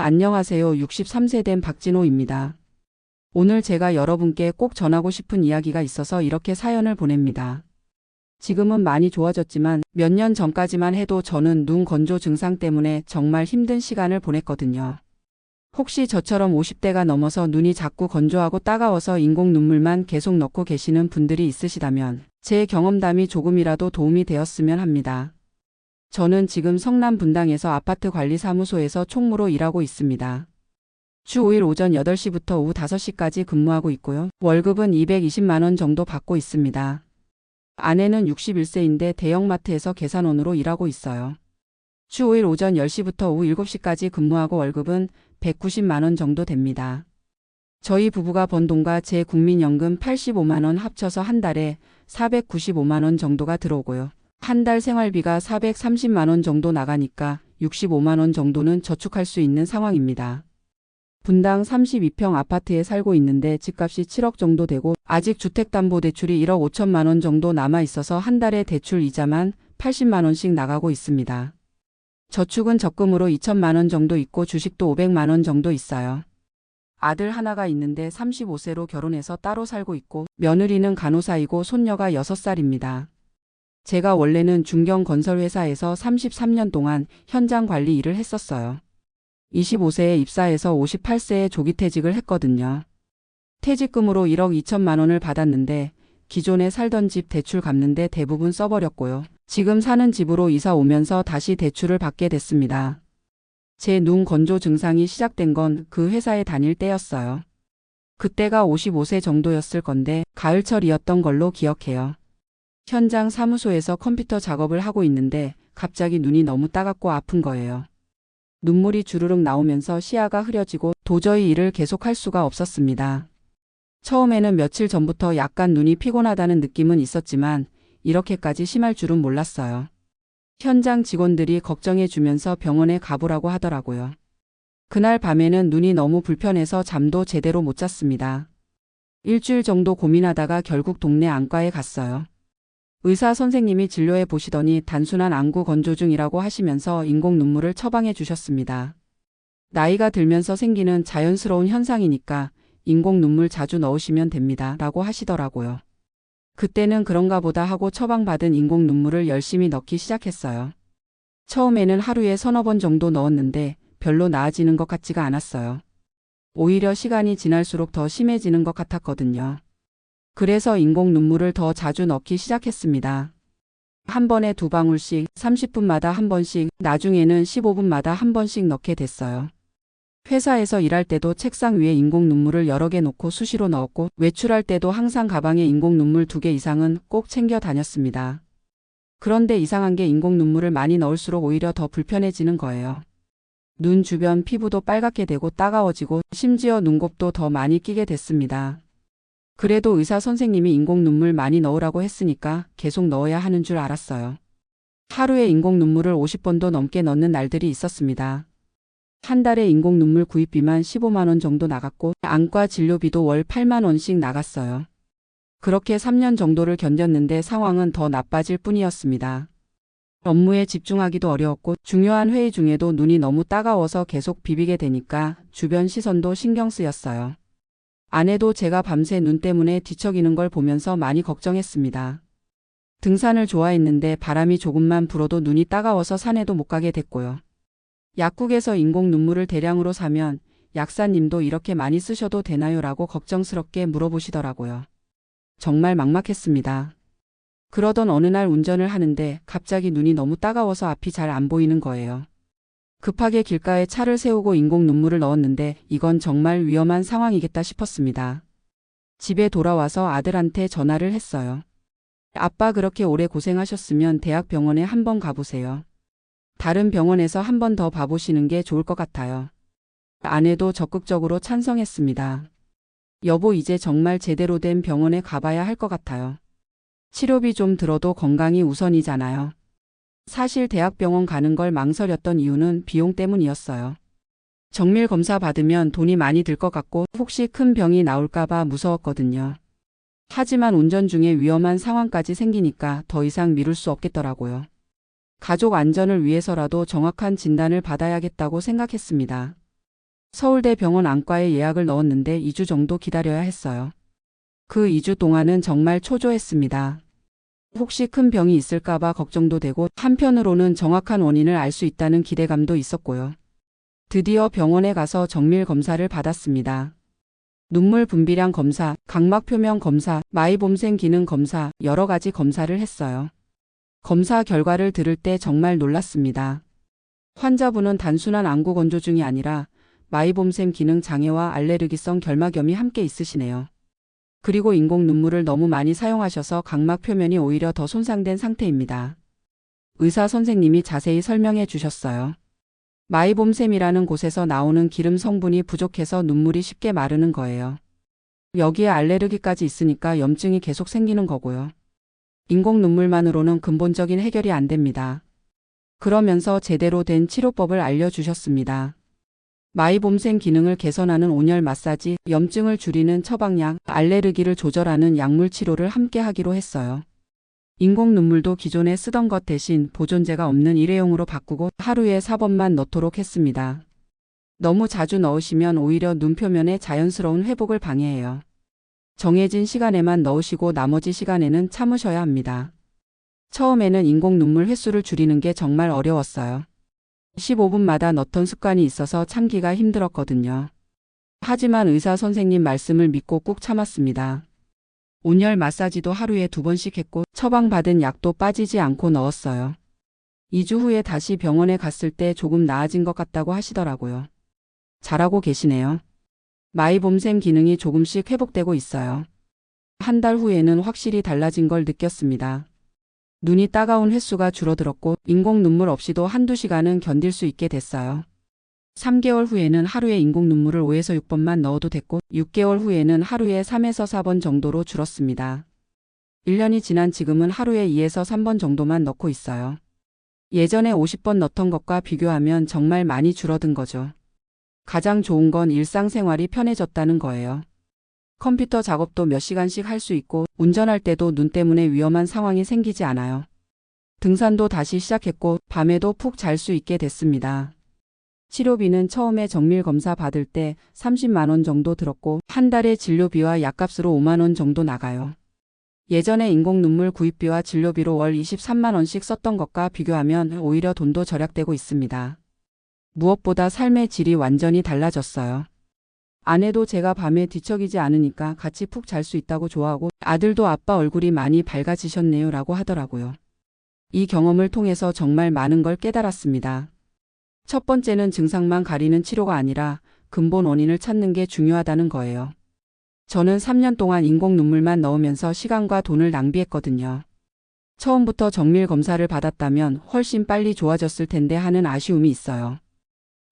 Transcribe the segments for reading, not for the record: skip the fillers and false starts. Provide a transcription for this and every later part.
안녕하세요. 63세 된 박진호입니다. 오늘 제가 여러분께 꼭 전하고 싶은 이야기가 있어서 이렇게 사연을 보냅니다. 지금은 많이 좋아졌지만 몇 년 전까지만 해도 저는 눈 건조 증상 때문에 정말 힘든 시간을 보냈거든요. 혹시 저처럼 50대가 넘어서 눈이 자꾸 건조하고 따가워서 인공 눈물만 계속 넣고 계시는 분들이 있으시다면 제 경험담이 조금이라도 도움이 되었으면 합니다. 저는 지금 성남 분당에서 아파트 관리사무소에서 총무로 일하고 있습니다. 주 5일 오전 8시부터 오후 5시까지 근무하고 있고요. 월급은 220만 원 정도 받고 있습니다. 아내는 61세인데 대형마트에서 계산원으로 일하고 있어요. 주 5일 오전 10시부터 오후 7시까지 근무하고 월급은 190만 원 정도 됩니다. 저희 부부가 번 돈과 제 국민연금 85만 원 합쳐서 한 달에 495만 원 정도가 들어오고요. 한 달 생활비가 430만 원 정도 나가니까 65만 원 정도는 저축할 수 있는 상황입니다. 분당 32평 아파트에 살고 있는데 집값이 7억 정도 되고 아직 주택담보대출이 1억 5천만 원 정도 남아 있어서 한 달에 대출 이자만 80만 원씩 나가고 있습니다. 저축은 적금으로 2천만 원 정도 있고 주식도 500만 원 정도 있어요. 아들 하나가 있는데 35세로 결혼해서 따로 살고 있고 며느리는 간호사이고 손녀가 6살입니다. 제가 원래는 중견건설회사에서 33년 동안 현장 관리 일을 했었어요. 25세에 입사해서 58세에 조기퇴직을 했거든요. 퇴직금으로 1억 2천만 원을 받았는데 기존에 살던 집 대출 갚는데 대부분 써버렸고요. 지금 사는 집으로 이사 오면서 다시 대출을 받게 됐습니다. 제 눈 건조 증상이 시작된 건 그 회사에 다닐 때였어요. 그때가 55세 정도였을 건데 가을철이었던 걸로 기억해요. 현장 사무소에서 컴퓨터 작업을 하고 있는데 갑자기 눈이 너무 따갑고 아픈 거예요. 눈물이 주르륵 나오면서 시야가 흐려지고 도저히 일을 계속할 수가 없었습니다. 처음에는 며칠 전부터 약간 눈이 피곤하다는 느낌은 있었지만 이렇게까지 심할 줄은 몰랐어요. 현장 직원들이 걱정해 주면서 병원에 가보라고 하더라고요. 그날 밤에는 눈이 너무 불편해서 잠도 제대로 못 잤습니다. 일주일 정도 고민하다가 결국 동네 안과에 갔어요. 의사 선생님이 진료해 보시더니 단순한 안구 건조증이라고 하시면서 인공 눈물을 처방해 주셨습니다. 나이가 들면서 생기는 자연스러운 현상이니까 인공 눈물 자주 넣으시면 됩니다. 라고 하시더라고요. 그때는 그런가 보다 하고 처방받은 인공 눈물을 열심히 넣기 시작했어요. 처음에는 하루에 서너 번 정도 넣었는데 별로 나아지는 것 같지가 않았어요. 오히려 시간이 지날수록 더 심해지는 것 같았거든요. 그래서 인공 눈물을 더 자주 넣기 시작했습니다. 한 번에 2방울씩, 30분마다 한 번씩, 나중에는 15분마다 한 번씩 넣게 됐어요. 회사에서 일할 때도 책상 위에 인공 눈물을 여러 개 놓고 수시로 넣었고 외출할 때도 항상 가방에 인공 눈물 2개 이상은 꼭 챙겨 다녔습니다. 그런데 이상한 게 인공 눈물을 많이 넣을수록 오히려 더 불편해지는 거예요. 눈 주변 피부도 빨갛게 되고 따가워지고 심지어 눈곱도 더 많이 끼게 됐습니다. 그래도 의사 선생님이 인공 눈물 많이 넣으라고 했으니까 계속 넣어야 하는 줄 알았어요. 하루에 인공 눈물을 50번도 넘게 넣는 날들이 있었습니다. 한 달에 인공 눈물 구입비만 15만 원 정도 나갔고 안과 진료비도 월 8만 원씩 나갔어요. 그렇게 3년 정도를 견뎠는데 상황은 더 나빠질 뿐이었습니다. 업무에 집중하기도 어려웠고 중요한 회의 중에도 눈이 너무 따가워서 계속 비비게 되니까 주변 시선도 신경 쓰였어요. 아내도 제가 밤새 눈 때문에 뒤척이는 걸 보면서 많이 걱정했습니다. 등산을 좋아했는데 바람이 조금만 불어도 눈이 따가워서 산에도 못 가게 됐고요. 약국에서 인공 눈물을 대량으로 사면 약사님도 이렇게 많이 쓰셔도 되나요? 라고 걱정스럽게 물어보시더라고요. 정말 막막했습니다. 그러던 어느 날 운전을 하는데 갑자기 눈이 너무 따가워서 앞이 잘 안 보이는 거예요. 급하게 길가에 차를 세우고 인공 눈물을 넣었는데 이건 정말 위험한 상황이겠다 싶었습니다. 집에 돌아와서 아들한테 전화를 했어요. 아빠 그렇게 오래 고생하셨으면 대학병원에 한번 가보세요. 다른 병원에서 한 번 더 봐보시는 게 좋을 것 같아요. 아내도 적극적으로 찬성했습니다. 여보 이제 정말 제대로 된 병원에 가봐야 할 것 같아요. 치료비 좀 들어도 건강이 우선이잖아요. 사실 대학병원 가는 걸 망설였던 이유는 비용 때문이었어요. 정밀 검사 받으면 돈이 많이 들 것 같고 혹시 큰 병이 나올까봐 무서웠거든요. 하지만 운전 중에 위험한 상황까지 생기니까 더 이상 미룰 수 없겠더라고요. 가족 안전을 위해서라도 정확한 진단을 받아야겠다고 생각했습니다. 서울대 병원 안과에 예약을 넣었는데 2주 정도 기다려야 했어요. 그 2주 동안은 정말 초조했습니다. 혹시 큰 병이 있을까봐 걱정도 되고 한편으로는 정확한 원인을 알 수 있다는 기대감도 있었고요. 드디어 병원에 가서 정밀 검사를 받았습니다. 눈물 분비량 검사, 각막 표면 검사, 마이봄샘 기능 검사, 여러 가지 검사를 했어요. 검사 결과를 들을 때 정말 놀랐습니다. 환자분은 단순한 안구 건조증이 아니라 마이봄샘 기능 장애와 알레르기성 결막염이 함께 있으시네요. 그리고 인공 눈물을 너무 많이 사용하셔서 각막 표면이 오히려 더 손상된 상태입니다. 의사 선생님이 자세히 설명해 주셨어요. 마이봄샘이라는 곳에서 나오는 기름 성분이 부족해서 눈물이 쉽게 마르는 거예요. 여기에 알레르기까지 있으니까 염증이 계속 생기는 거고요. 인공 눈물만으로는 근본적인 해결이 안 됩니다. 그러면서 제대로 된 치료법을 알려주셨습니다. 마이봄샘 기능을 개선하는 온열 마사지, 염증을 줄이는 처방약, 알레르기를 조절하는 약물 치료를 함께 하기로 했어요. 인공 눈물도 기존에 쓰던 것 대신 보존제가 없는 일회용으로 바꾸고 하루에 4번만 넣도록 했습니다. 너무 자주 넣으시면 오히려 눈 표면의 자연스러운 회복을 방해해요. 정해진 시간에만 넣으시고 나머지 시간에는 참으셔야 합니다. 처음에는 인공 눈물 횟수를 줄이는 게 정말 어려웠어요. 15분마다 넣던 습관이 있어서 참기가 힘들었거든요. 하지만 의사 선생님 말씀을 믿고 꾹 참았습니다. 온열 마사지도 하루에 2번씩 했고 처방받은 약도 빠지지 않고 넣었어요. 2주 후에 다시 병원에 갔을 때 조금 나아진 것 같다고 하시더라고요. 잘하고 계시네요. 마이봄샘 기능이 조금씩 회복되고 있어요. 한 달 후에는 확실히 달라진 걸 느꼈습니다. 눈이 따가운 횟수가 줄어들었고 인공 눈물 없이도 한두 시간은 견딜 수 있게 됐어요. 3개월 후에는 하루에 인공 눈물을 5에서 6번만 넣어도 됐고 6개월 후에는 하루에 3에서 4번 정도로 줄었습니다. 1년이 지난 지금은 하루에 2에서 3번 정도만 넣고 있어요. 예전에 50번 넣던 것과 비교하면 정말 많이 줄어든 거죠. 가장 좋은 건 일상생활이 편해졌다는 거예요. 컴퓨터 작업도 몇 시간씩 할 수 있고 운전할 때도 눈 때문에 위험한 상황이 생기지 않아요. 등산도 다시 시작했고 밤에도 푹 잘 수 있게 됐습니다. 치료비는 처음에 정밀 검사 받을 때 30만 원 정도 들었고 한 달에 진료비와 약값으로 5만 원 정도 나가요. 예전에 인공 눈물 구입비와 진료비로 월 23만 원씩 썼던 것과 비교하면 오히려 돈도 절약되고 있습니다. 무엇보다 삶의 질이 완전히 달라졌어요. 아내도 제가 밤에 뒤척이지 않으니까 같이 푹 잘 수 있다고 좋아하고 아들도 아빠 얼굴이 많이 밝아지셨네요 라고 하더라고요. 이 경험을 통해서 정말 많은 걸 깨달았습니다. 첫 번째는 증상만 가리는 치료가 아니라 근본 원인을 찾는 게 중요하다는 거예요. 저는 3년 동안 인공 눈물만 넣으면서 시간과 돈을 낭비했거든요. 처음부터 정밀 검사를 받았다면 훨씬 빨리 좋아졌을 텐데 하는 아쉬움이 있어요.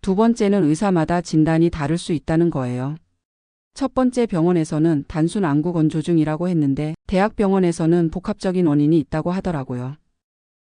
두 번째는 의사마다 진단이 다를 수 있다는 거예요. 첫 번째 병원에서는 단순 안구 건조증이라고 했는데 대학병원에서는 복합적인 원인이 있다고 하더라고요.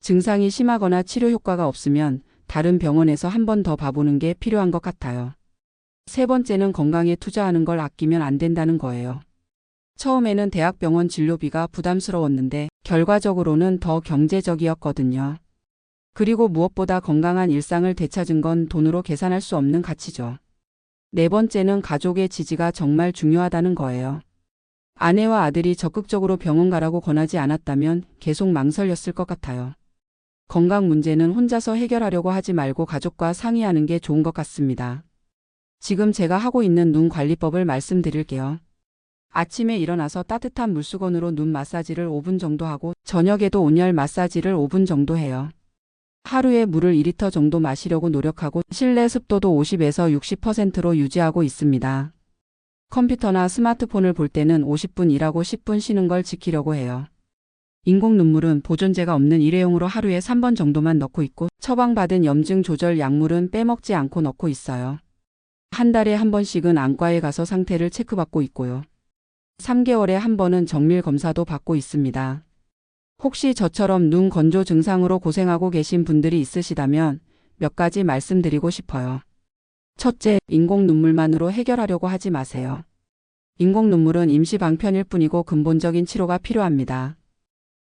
증상이 심하거나 치료 효과가 없으면 다른 병원에서 한 번 더 봐보는 게 필요한 것 같아요. 세 번째는 건강에 투자하는 걸 아끼면 안 된다는 거예요. 처음에는 대학병원 진료비가 부담스러웠는데 결과적으로는 더 경제적이었거든요. 그리고 무엇보다 건강한 일상을 되찾은 건 돈으로 계산할 수 없는 가치죠. 네 번째는 가족의 지지가 정말 중요하다는 거예요. 아내와 아들이 적극적으로 병원 가라고 권하지 않았다면 계속 망설였을 것 같아요. 건강 문제는 혼자서 해결하려고 하지 말고 가족과 상의하는 게 좋은 것 같습니다. 지금 제가 하고 있는 눈 관리법을 말씀드릴게요. 아침에 일어나서 따뜻한 물수건으로 눈 마사지를 5분 정도 하고 저녁에도 온열 마사지를 5분 정도 해요. 하루에 물을 2리터 정도 마시려고 노력하고 실내 습도도 50에서 60%로 유지하고 있습니다. 컴퓨터나 스마트폰을 볼 때는 50분 일하고 10분 쉬는 걸 지키려고 해요. 인공 눈물은 보존제가 없는 일회용으로 하루에 3번 정도만 넣고 있고 처방받은 염증 조절 약물은 빼먹지 않고 넣고 있어요. 한 달에 한 번씩은 안과에 가서 상태를 체크받고 있고요. 3개월에 한 번은 정밀 검사도 받고 있습니다. 혹시 저처럼 눈 건조 증상으로 고생하고 계신 분들이 있으시다면 몇 가지 말씀드리고 싶어요. 첫째, 인공 눈물만으로 해결하려고 하지 마세요. 인공 눈물은 임시 방편일 뿐이고 근본적인 치료가 필요합니다.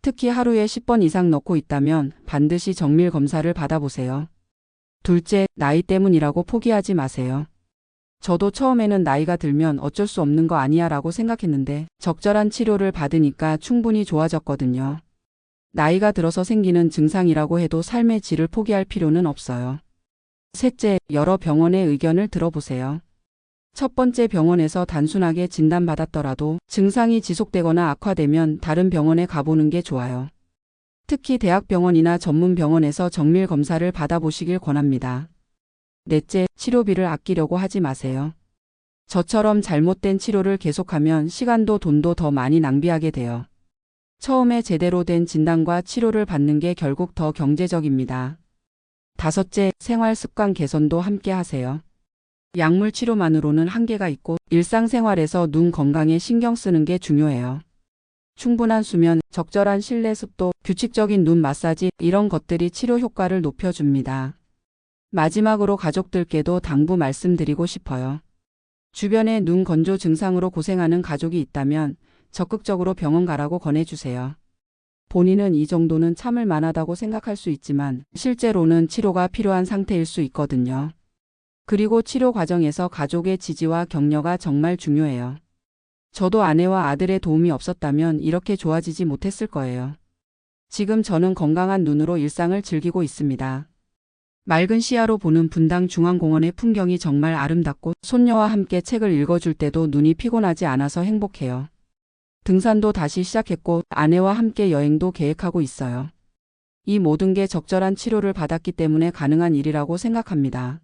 특히 하루에 10번 이상 넣고 있다면 반드시 정밀 검사를 받아보세요. 둘째, 나이 때문이라고 포기하지 마세요. 저도 처음에는 나이가 들면 어쩔 수 없는 거 아니야 라고 생각했는데 적절한 치료를 받으니까 충분히 좋아졌거든요. 나이가 들어서 생기는 증상이라고 해도 삶의 질을 포기할 필요는 없어요. 셋째, 여러 병원의 의견을 들어보세요. 첫 번째, 병원에서 단순하게 진단받았더라도 증상이 지속되거나 악화되면 다른 병원에 가보는 게 좋아요. 특히 대학병원이나 전문병원에서 정밀 검사를 받아보시길 권합니다. 넷째, 치료비를 아끼려고 하지 마세요. 저처럼 잘못된 치료를 계속하면 시간도 돈도 더 많이 낭비하게 돼요. 처음에 제대로 된 진단과 치료를 받는 게 결국 더 경제적입니다. 다섯째, 생활 습관 개선도 함께 하세요. 약물 치료만으로는 한계가 있고 일상생활에서 눈 건강에 신경 쓰는 게 중요해요. 충분한 수면, 적절한 실내 습도, 규칙적인 눈 마사지, 이런 것들이 치료 효과를 높여줍니다. 마지막으로 가족들께도 당부 말씀드리고 싶어요. 주변에 눈 건조 증상으로 고생하는 가족이 있다면 적극적으로 병원 가라고 권해주세요. 본인은 이 정도는 참을 만하다고 생각할 수 있지만 실제로는 치료가 필요한 상태일 수 있거든요. 그리고 치료 과정에서 가족의 지지와 격려가 정말 중요해요. 저도 아내와 아들의 도움이 없었다면 이렇게 좋아지지 못했을 거예요. 지금 저는 건강한 눈으로 일상을 즐기고 있습니다. 맑은 시야로 보는 분당 중앙공원의 풍경이 정말 아름답고 손녀와 함께 책을 읽어줄 때도 눈이 피곤하지 않아서 행복해요. 등산도 다시 시작했고 아내와 함께 여행도 계획하고 있어요. 이 모든 게 적절한 치료를 받았기 때문에 가능한 일이라고 생각합니다.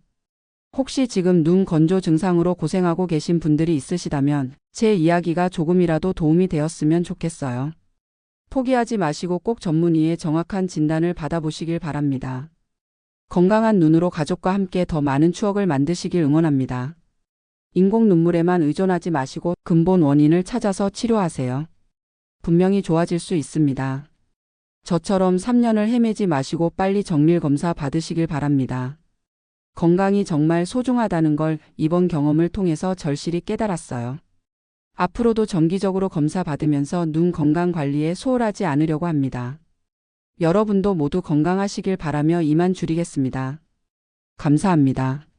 혹시 지금 눈 건조 증상으로 고생하고 계신 분들이 있으시다면 제 이야기가 조금이라도 도움이 되었으면 좋겠어요. 포기하지 마시고 꼭 전문의의 정확한 진단을 받아보시길 바랍니다. 건강한 눈으로 가족과 함께 더 많은 추억을 만드시길 응원합니다. 인공 눈물에만 의존하지 마시고 근본 원인을 찾아서 치료하세요. 분명히 좋아질 수 있습니다. 저처럼 3년을 헤매지 마시고 빨리 정밀 검사 받으시길 바랍니다. 건강이 정말 소중하다는 걸 이번 경험을 통해서 절실히 깨달았어요. 앞으로도 정기적으로 검사 받으면서 눈 건강 관리에 소홀하지 않으려고 합니다. 여러분도 모두 건강하시길 바라며 이만 줄이겠습니다. 감사합니다.